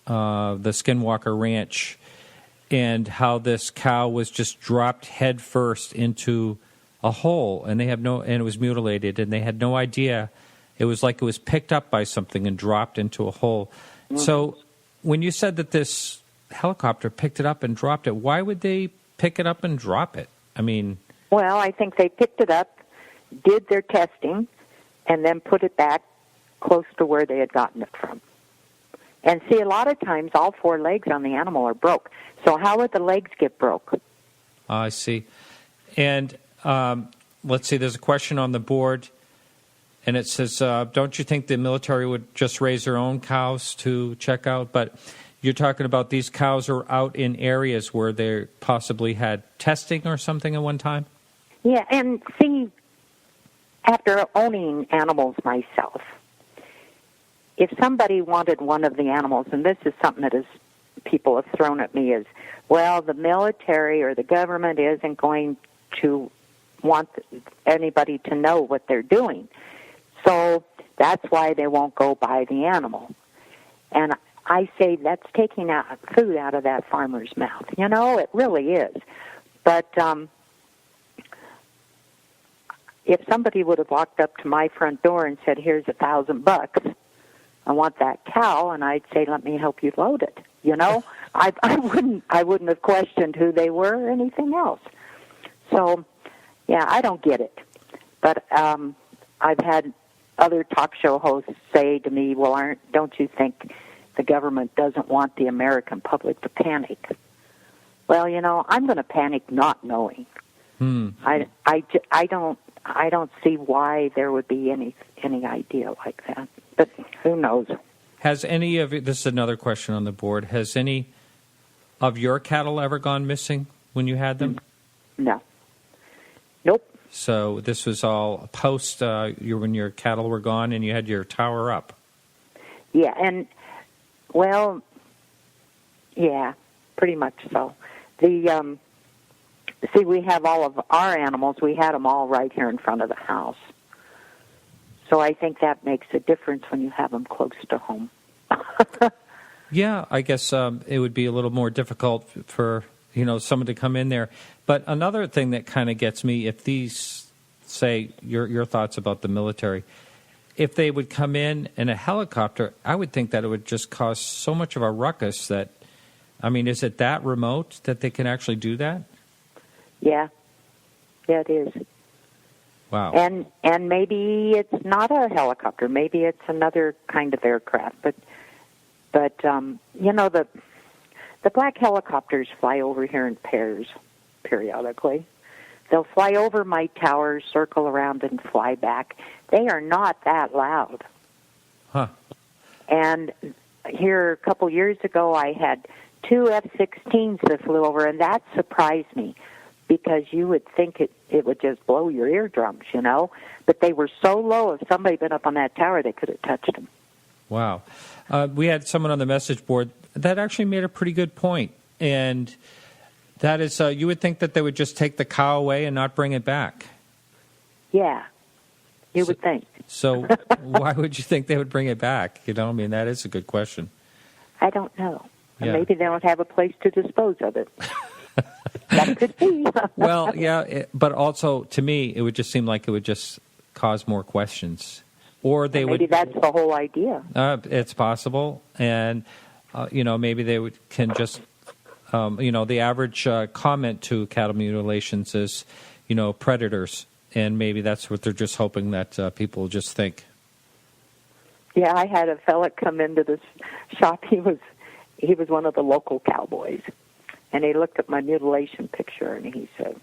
The Skinwalker Ranch, and how this cow was just dropped head first into a hole, and it was mutilated, and they had no idea. It was like it was picked up by something and dropped into a hole. Mm-hmm. So when you said that this helicopter picked it up and dropped it, why would they pick it up and drop it? I mean... Well, I think they picked it up, did their testing, and then put it back close to where they had gotten it from. And see, a lot of times all four legs on the animal are broke. So how would the legs get broke? I see. And let's see, there's a question on the board, and it says, don't you think the military would just raise their own cows to check out? But you're talking about these cows are out in areas where they possibly had testing or something at one time? Yeah, and see, after owning animals myself, if somebody wanted one of the animals, and this is something that people have thrown at me, is, well, the military or the government isn't going to want anybody to know what they're doing. So that's why they won't go buy the animal. And I say that's taking food out of that farmer's mouth. It really is. But if somebody would have walked up to my front door and said, here's $1,000, I want that cow, and I'd say, let me help you load it. I wouldn't have questioned who they were or anything else. So, yeah, I don't get it. But I've had other talk show hosts say to me, well, don't you think the government doesn't want the American public to panic? Well, I'm going to panic not knowing. I don't see why there would be any idea like that. But who knows? Has any of you, this is another question on the board, has any of your cattle ever gone missing when you had them? No. Nope. So this was all post when your cattle were gone and you had your tower up? Yeah, and, well, yeah, pretty much so. See, we have all of our animals, we had them all right here in front of the house. So I think that makes a difference when you have them close to home. Yeah, I guess it would be a little more difficult for someone to come in there. But another thing that kind of gets me, if these, say, your thoughts about the military, if they would come in a helicopter, I would think that it would just cause so much of a ruckus that, I mean, is it that remote that they can actually do that? Yeah, it is. Wow. And maybe it's not a helicopter. Maybe it's another kind of aircraft. But the black helicopters fly over here in pairs periodically. They'll fly over my tower, circle around, and fly back. They are not that loud. Huh. And here a couple years ago, I had 2 F-16s that flew over, and that surprised me because you would think it would just blow your eardrums, But they were so low, if somebody had been up on that tower, they could have touched them. Wow. We had someone on the message board that actually made a pretty good point, and that is you would think that they would just take the cow away and not bring it back. Yeah, you would think. So why would you think they would bring it back? I mean, that is a good question. I don't know. Yeah. Maybe they don't have a place to dispose of it. That could be. Well, yeah, but also, to me, it would just seem like it would just cause more questions. Or they maybe would. That's the whole idea. It's possible. And, maybe they can just, the average comment to cattle mutilations is, predators. And maybe that's what they're just hoping that people just think. Yeah, I had a fella come into this shop. He was one of the local cowboys. And he looked at my mutilation picture, and he said,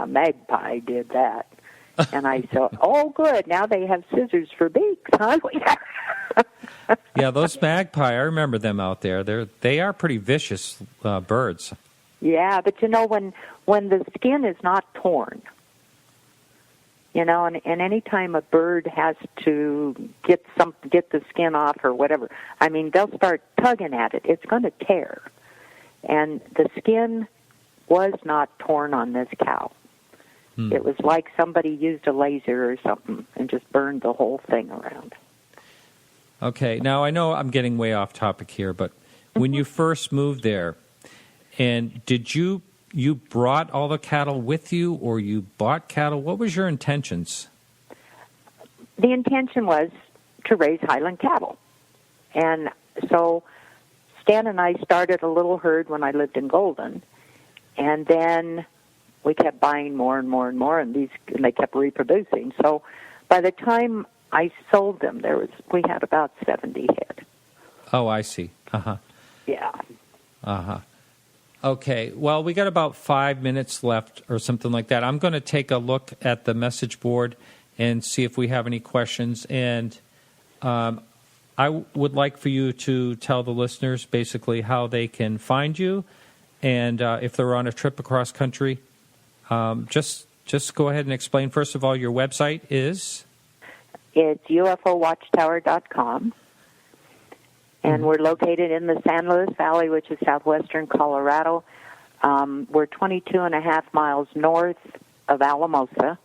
Magpie did that. And I said, oh, good, now they have scissors for beaks, huh? Yeah, those magpie, I remember them out there. They are pretty vicious birds. Yeah, but when the skin is not torn, and any time a bird has to get the skin off or whatever, I mean, they'll start tugging at it. It's going to tear. And the skin was not torn on this cow. It was like somebody used a laser or something and just burned the whole thing around. Okay, now I know I'm getting way off topic here, but when you first moved there, and did you brought all the cattle with you, or you bought cattle? What was your intentions? The intention was to raise highland cattle. And so Stan and I started a little herd when I lived in Golden, and then we kept buying more and more and more, and they kept reproducing. So by the time I sold them, we had about 70 head. Oh, I see. Uh-huh. Yeah. Uh-huh. Okay, well, we got about 5 minutes left or something like that. I'm going to take a look at the message board and see if we have any questions. And I would like for you to tell the listeners basically how they can find you, and if they're on a trip across country, just go ahead and explain. First of all, your website is? It's UFOWatchtower.com. And we're located in the San Luis Valley, which is southwestern Colorado. We're 22 and a half miles north of Alamosa.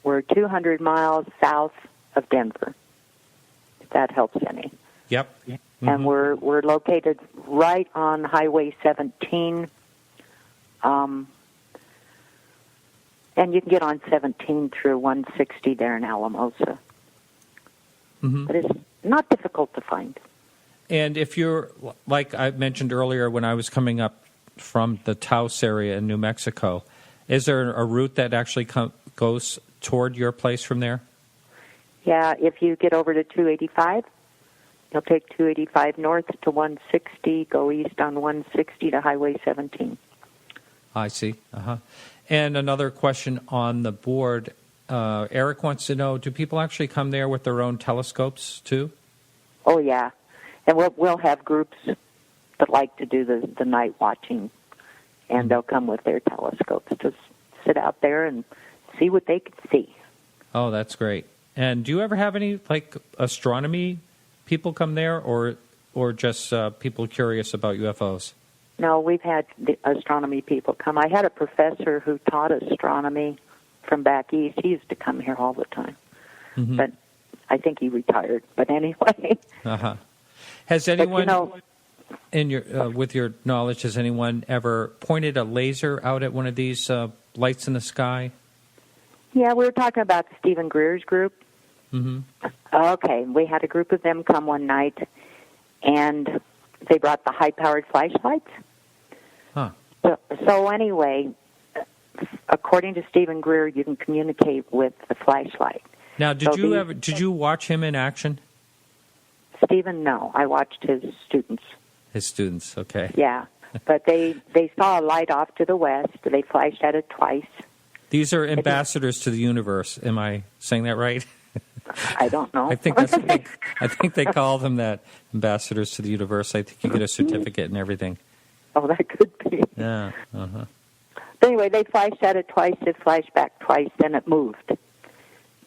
We're 200 miles south of Denver, if that helps any. Yep. Mm-hmm. And we're located right on Highway 17. And you can get on 17 through 160 there in Alamosa. Mm-hmm. But it's not difficult to find. And if you're, like I mentioned earlier when I was coming up from the Taos area in New Mexico, is there a route that actually goes toward your place from there? Yeah, if you get over to 285, you'll take 285 north to 160, go east on 160 to Highway 17. I see. Uh-huh. And another question on the board, Eric wants to know, do people actually come there with their own telescopes too? Oh, yeah. And we'll have groups that like to do the night watching, and they'll come with their telescopes to sit out there and see what they can see. Oh, that's great. And do you ever have any, like, astronomy people come there, or just people curious about UFOs? No, we've had the astronomy people come. I had a professor who taught astronomy from back east. He used to come here all the time. but I think he retired. But anyway. Uh-huh. Has anyone, in your with your knowledge, has anyone ever pointed a laser out at one of these lights in the sky? Yeah, we were talking about Stephen Greer's group. Mm-hmm. Okay, we had a group of them come one night, and they brought the high-powered flashlights. Huh. So anyway, according to Stephen Greer, you can communicate with the flashlight. Now, did you watch him in action? Stephen, no. I watched his students. His students, okay. Yeah, but they saw a light off to the west. They flashed at it twice. These are ambassadors to the universe. Am I saying that right? I don't know. I think that's what I think they call them that, ambassadors to the universe. I think you get a certificate and everything. Oh, that could be. Yeah. Uh-huh. But anyway, they flashed at it twice. It flashed back twice. Then it moved.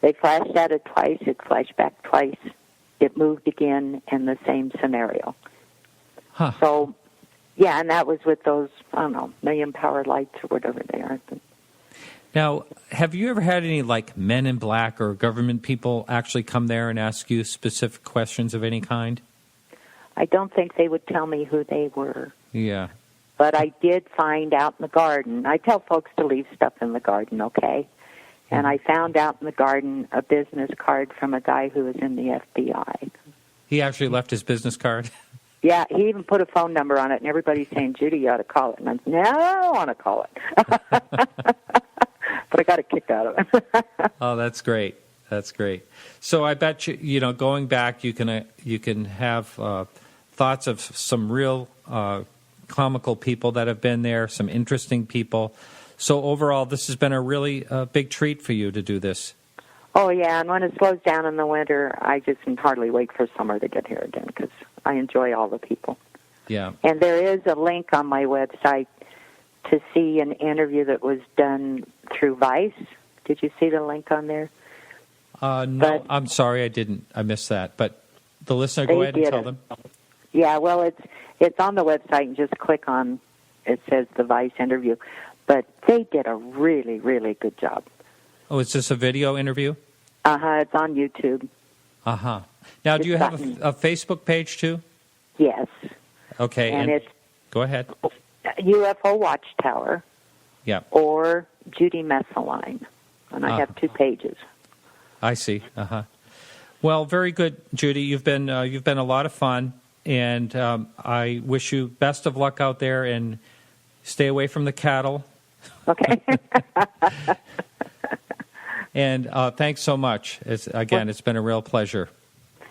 They flashed at it twice. It flashed back twice. It moved again in the same scenario. Huh. So, yeah, and that was with those, I don't know, million-power lights or whatever they are. Now, have you ever had any, like, men in black or government people actually come there and ask you specific questions of any kind? I don't think they would tell me who they were. Yeah. But I did find out in the garden. I tell folks to leave stuff in the garden, okay? And I found out in the garden a business card from a guy who was in the FBI. He actually left his business card? Yeah, he even put a phone number on it, and everybody's saying, Judy, you ought to call it. And I'm saying, no, I don't want to call it. But I got a kick out of it. Oh, that's great. That's great. So I bet you know, going back, you can have thoughts of some real comical people that have been there, some interesting people. So overall, this has been a really big treat for you to do this. Oh, yeah, and when it slows down in the winter, I just can hardly wait for summer to get here again because I enjoy all the people. Yeah. And there is a link on my website to see an interview that was done through Vice. Did you see the link on there? No, I'm sorry, I didn't. I missed that. But the listener, go ahead and tell them. Yeah, well, it's on the website, and just click on, it says the Vice interview. But they did a really, really good job. Oh, is this a video interview? Uh-huh, it's on YouTube. Uh-huh. Now, do you have a Facebook page, too? Yes. Okay, and it's go ahead. UFO Watchtower. Yeah. Or Judy Messoline. And I have 2 pages. I see. Uh-huh. Well, very good, Judy. You've been a lot of fun, and I wish you best of luck out there, and stay away from the cattle. Okay. And thanks so much. It's been a real pleasure.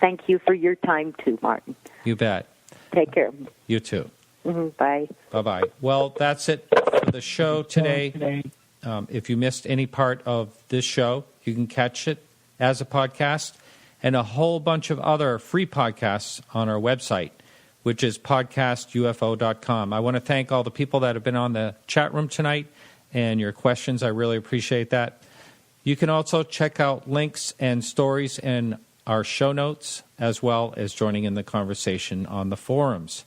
Thank you for your time, too, Martin. You bet. Take care. You too. Mm-hmm. Bye. Bye-bye. Well, that's it for the show today. If you missed any part of this show, you can catch it as a podcast and a whole bunch of other free podcasts on our website, which is podcastufo.com. I want to thank all the people that have been on the chat room tonight and your questions. I really appreciate that. You can also check out links and stories in our show notes, as well as joining in the conversation on the forums.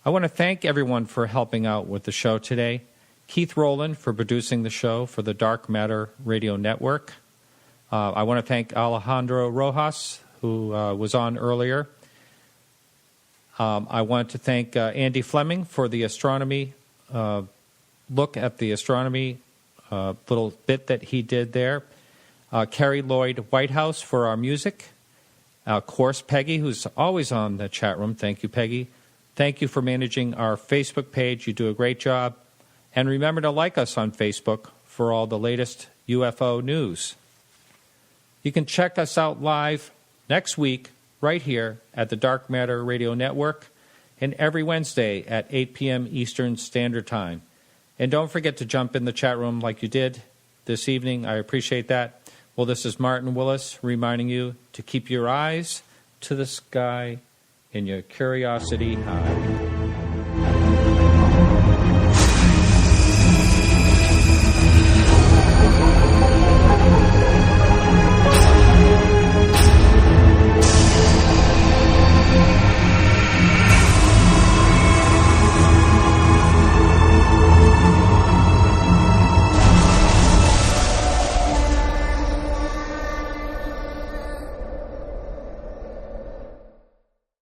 I want to thank everyone for helping out with the show today. Keith Rowland for producing the show for the Dark Matter Radio Network. I want to thank Alejandro Rojas, who was on earlier. I want to thank Andy Fleming for the astronomy look at the astronomy little bit that he did there. Carrie Lloyd Whitehouse for our music. Of course, Peggy, who's always on the chat room. Thank you, Peggy. Thank you for managing our Facebook page. You do a great job. And remember to like us on Facebook for all the latest UFO news. You can check us out live next week right here at the Dark Matter Radio Network and every Wednesday at 8 p.m. Eastern Standard Time. And don't forget to jump in the chat room like you did this evening. I appreciate that. Well, this is Martin Willis reminding you to keep your eyes to the sky and your curiosity high.